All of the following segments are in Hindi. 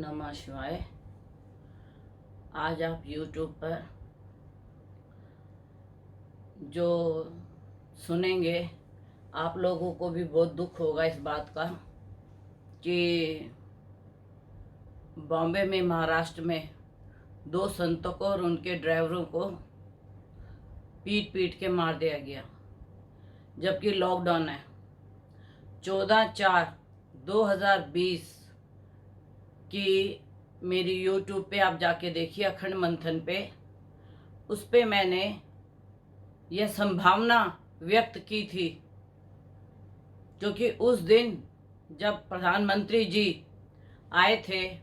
नमः शिवाय। आज आप YouTube पर जो सुनेंगे, आप लोगों को भी बहुत दुख होगा इस बात का कि बॉम्बे में, महाराष्ट्र में 2 संतों को और उनके ड्राइवरों को पीट पीट के मार दिया गया, जबकि लॉकडाउन है। 14/4/2020 की मेरी YouTube पे आप जाके देखिए, अखंड मंथन पे, उस पे मैंने यह संभावना व्यक्त की थी, क्योंकि उस दिन जब प्रधानमंत्री जी आए थे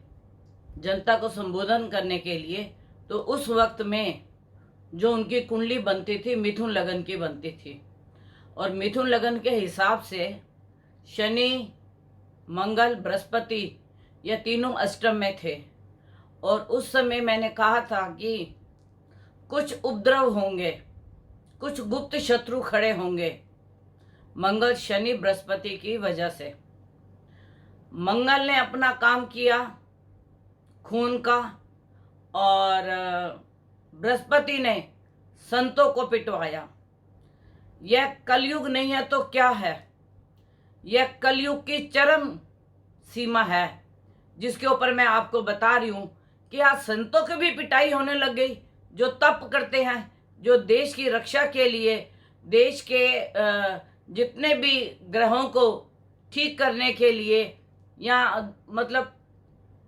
जनता को संबोधन करने के लिए, तो उस वक्त में जो उनकी कुंडली बनती थी मिथुन लगन की बनती थी, और मिथुन लगन के हिसाब से शनि, मंगल, बृहस्पति यह तीनों अष्टम में थे। और उस समय मैंने कहा था कि कुछ उपद्रव होंगे, कुछ गुप्त शत्रु खड़े होंगे मंगल, शनि, बृहस्पति की वजह से। मंगल ने अपना काम किया खून का, और बृहस्पति ने संतों को पिटवाया। यह कलयुग नहीं है तो क्या है? यह कलयुग की चरम सीमा है, जिसके ऊपर मैं आपको बता रही हूँ कि आज संतों की भी पिटाई होने लग गई, जो तप करते हैं, जो देश की रक्षा के लिए, देश के जितने भी ग्रहों को ठीक करने के लिए, या मतलब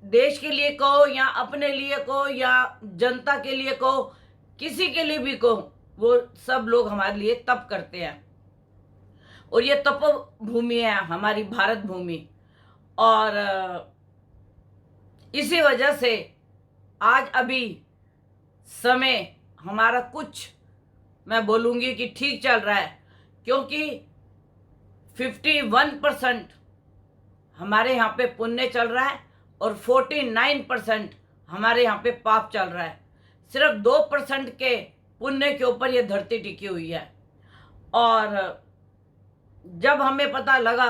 देश के लिए कहो, या अपने लिए कहो, या जनता के लिए कहो, किसी के लिए भी कहो, वो सब लोग हमारे लिए तप करते हैं। और ये तप भूमि है हमारी भारत भूमि, और इसी वजह से आज अभी समय हमारा कुछ, मैं बोलूँगी कि ठीक चल रहा है, क्योंकि 51% हमारे यहाँ पे पुण्य चल रहा है और 49% हमारे यहाँ पे पाप चल रहा है। सिर्फ 2% के पुण्य के ऊपर ये धरती टिकी हुई है। और जब हमें पता लगा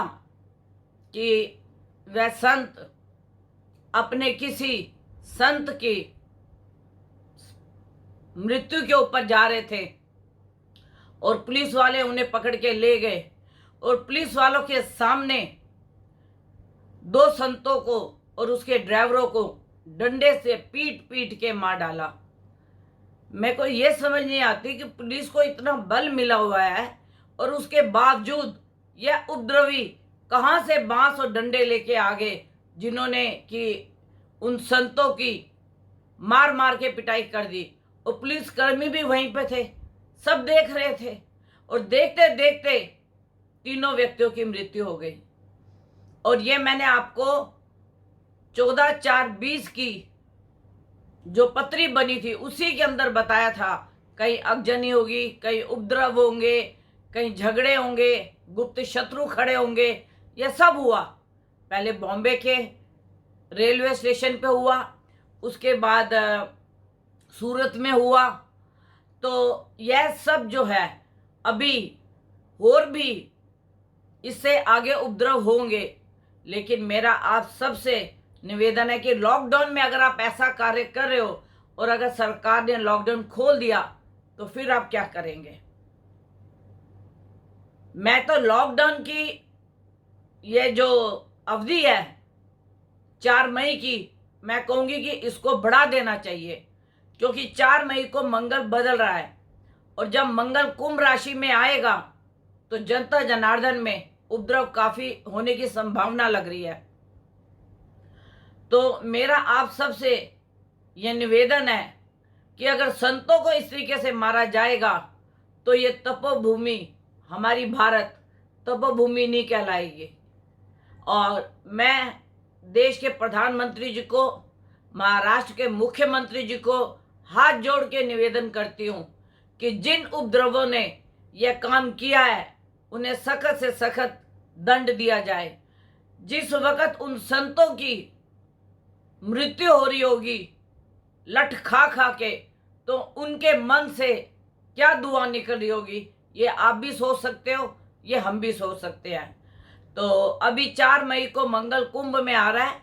कि वह संत अपने किसी संत की मृत्यु के ऊपर जा रहे थे और पुलिस वाले उन्हें पकड़ के ले गए, और पुलिस वालों के सामने 2 संतों को और उसके ड्राइवरों को डंडे से पीट पीट के मार डाला। मेरे को ये समझ नहीं आती कि पुलिस को इतना बल मिला हुआ है और उसके बावजूद यह उपद्रवी कहाँ से बांस और डंडे लेके आ गए, जिन्होंने कि उन संतों की मार मार के पिटाई कर दी। और पुलिसकर्मी भी वहीं पे थे, सब देख रहे थे, और देखते देखते तीनों व्यक्तियों की मृत्यु हो गई। और ये मैंने आपको 14/4/20 की जो पत्री बनी थी उसी के अंदर बताया था। कहीं अगजनी होगी, कहीं उपद्रव होंगे, कहीं झगड़े होंगे, गुप्त शत्रु खड़े होंगे। यह सब हुआ। पहले बॉम्बे के रेलवे स्टेशन पे हुआ, उसके बाद सूरत में हुआ। तो यह सब जो है अभी और भी इससे आगे उपद्रव होंगे। लेकिन मेरा आप सबसे निवेदन है कि लॉकडाउन में अगर आप ऐसा कार्य कर रहे हो, और अगर सरकार ने लॉकडाउन खोल दिया, तो फिर आप क्या करेंगे? मैं तो लॉकडाउन की ये जो अवधि है 4 मई की, मैं कहूँगी कि इसको बढ़ा देना चाहिए, क्योंकि 4 मई को मंगल बदल रहा है, और जब मंगल कुंभ राशि में आएगा तो जनता जनार्दन में उपद्रव काफ़ी होने की संभावना लग रही है। तो मेरा आप सबसे यह निवेदन है कि अगर संतों को इस तरीके से मारा जाएगा तो ये तपोभूमि, हमारी भारत तपोभूमि नहीं कहलाएगी। और मैं देश के प्रधानमंत्री जी को, महाराष्ट्र के मुख्यमंत्री जी को हाथ जोड़ के निवेदन करती हूँ कि जिन उपद्रवों ने यह काम किया है उन्हें सख्त से सख्त दंड दिया जाए। जिस वक्त उन संतों की मृत्यु हो रही होगी लठ खा खा के, तो उनके मन से क्या दुआ निकल रही होगी, ये आप भी सोच सकते हो, ये हम भी सोच सकते हैं। तो अभी 4 मई को मंगल कुंभ में आ रहा है।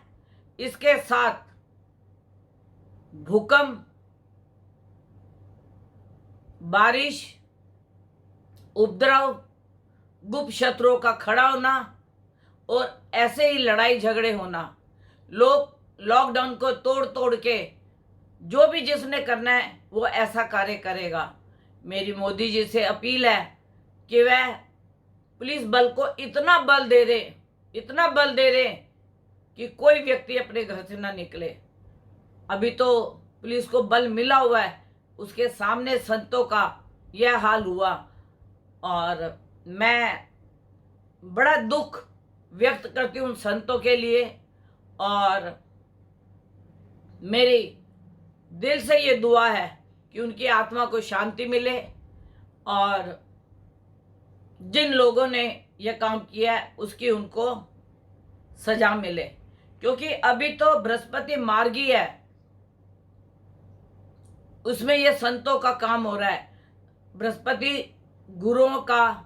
इसके साथ भूकंप, बारिश, उपद्रव, गुप्त शत्रुओं का खड़ा होना और ऐसे ही लड़ाई झगड़े होना, लोग लॉकडाउन को तोड़ तोड़ के जो भी जिसने करना है वो ऐसा कार्य करेगा। मेरी मोदी जी से अपील है कि वह पुलिस बल को इतना बल दे दे, इतना बल दे दे कि कोई व्यक्ति अपने घर से ना निकले। अभी तो पुलिस को बल मिला हुआ है, उसके सामने संतों का यह हाल हुआ और मैं बड़ा दुख व्यक्त करती हूँ उन संतों के लिए और मेरी दिल से ये दुआ है कि उनकी आत्मा को शांति मिले और जिन लोगों ने यह काम किया है उसकी उनको सजा मिले, क्योंकि अभी तो बृहस्पति मार्गी है, उसमें यह संतों का काम हो रहा है। बृहस्पति गुरुओं का,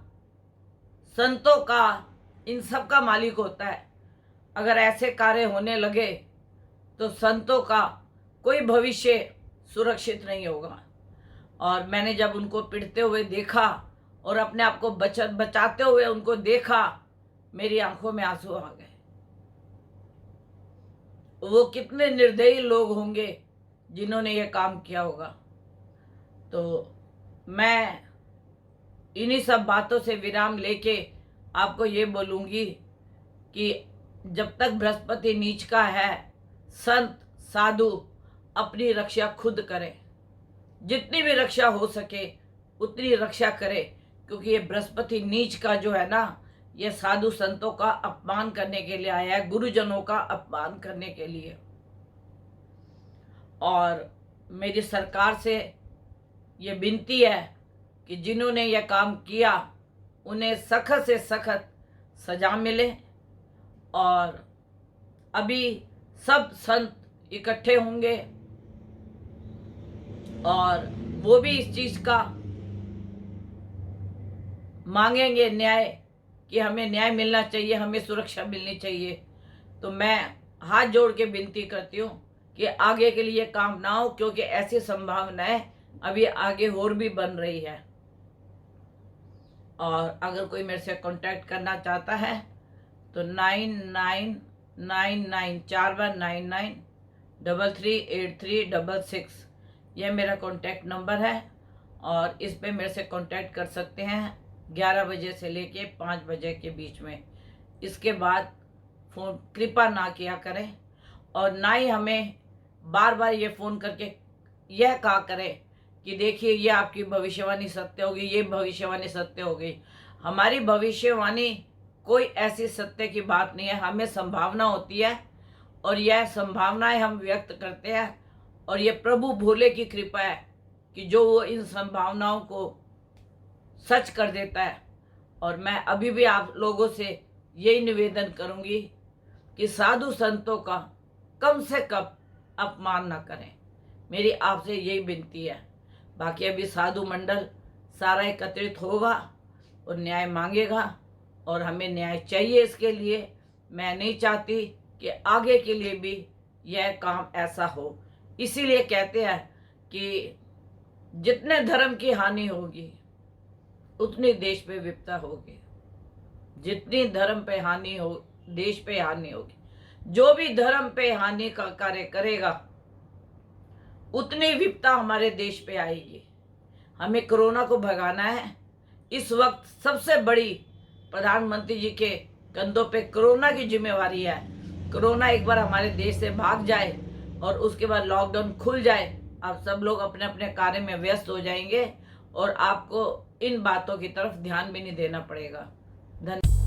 संतों का, इन सब का मालिक होता है। अगर ऐसे कार्य होने लगे तो संतों का कोई भविष्य सुरक्षित नहीं होगा। और मैंने जब उनको पिटते हुए देखा और अपने आप को बचाते हुए उनको देखा, मेरी आंखों में आंसू आ गए। वो कितने निर्दयी लोग होंगे जिन्होंने ये काम किया होगा। तो मैं इन्हीं सब बातों से विराम लेके आपको ये बोलूँगी कि जब तक बृहस्पति नीच का है, संत साधु अपनी रक्षा खुद करें, जितनी भी रक्षा हो सके उतनी रक्षा करें, क्योंकि ये बृहस्पति नीच का जो है ना, ये साधु संतों का अपमान करने के लिए आया है, गुरुजनों का अपमान करने के लिए। और मेरी सरकार से ये विनती है कि जिन्होंने यह काम किया उन्हें सख्त से सख्त सजा मिले। और अभी सब संत इकट्ठे होंगे और वो भी इस चीज का मांगेंगे न्याय, कि हमें न्याय मिलना चाहिए, हमें सुरक्षा मिलनी चाहिए। तो मैं हाथ जोड़ के विनती करती हूँ कि आगे के लिए काम ना हो, क्योंकि ऐसी संभावनाएं अभी आगे और भी बन रही है। और अगर कोई मेरे से कांटेक्ट करना चाहता है तो 99994199338366 यह मेरा कांटेक्ट नंबर है और इस पे मेरे से कांटेक्ट कर सकते हैं 11 बजे से लेके 5 बजे के बीच में। इसके बाद फ़ोन कृपा ना किया करें और ना ही हमें बार बार ये फ़ोन करके यह कहा करें कि देखिए ये आपकी भविष्यवाणी सत्य होगी, ये भविष्यवाणी सत्य होगी। हमारी भविष्यवाणी कोई ऐसी सत्य की बात नहीं है, हमें संभावना होती है और यह संभावनाएं हम व्यक्त करते हैं और ये प्रभु भोले की कृपा है कि जो वो इन संभावनाओं को सच कर देता है। और मैं अभी भी आप लोगों से यही निवेदन करूंगी कि साधु संतों का कम से कम अपमान न करें, मेरी आपसे यही विनती है। बाकी अभी साधु मंडल सारा एकत्रित होगा और न्याय मांगेगा और हमें न्याय चाहिए। इसके लिए मैं नहीं चाहती कि आगे के लिए भी यह काम ऐसा हो। इसीलिए कहते हैं कि जितने धर्म की हानि होगी उतनी देश पे विपदा होगी, जितनी धर्म पे हानि हो देश पे हानि होगी। जो भी धर्म पे हानि का कार्य करेगा उतनी विपदा हमारे देश पे आएगी। हमें कोरोना को भगाना है। इस वक्त सबसे बड़ी प्रधानमंत्री जी के कंधों पे कोरोना की जिम्मेवारी है। कोरोना एक बार हमारे देश से भाग जाए और उसके बाद लॉकडाउन खुल जाए, आप सब लोग अपने अपने कार्य में व्यस्त हो जाएंगे और आपको इन बातों की तरफ ध्यान भी नहीं देना पड़ेगा। धन्यवाद।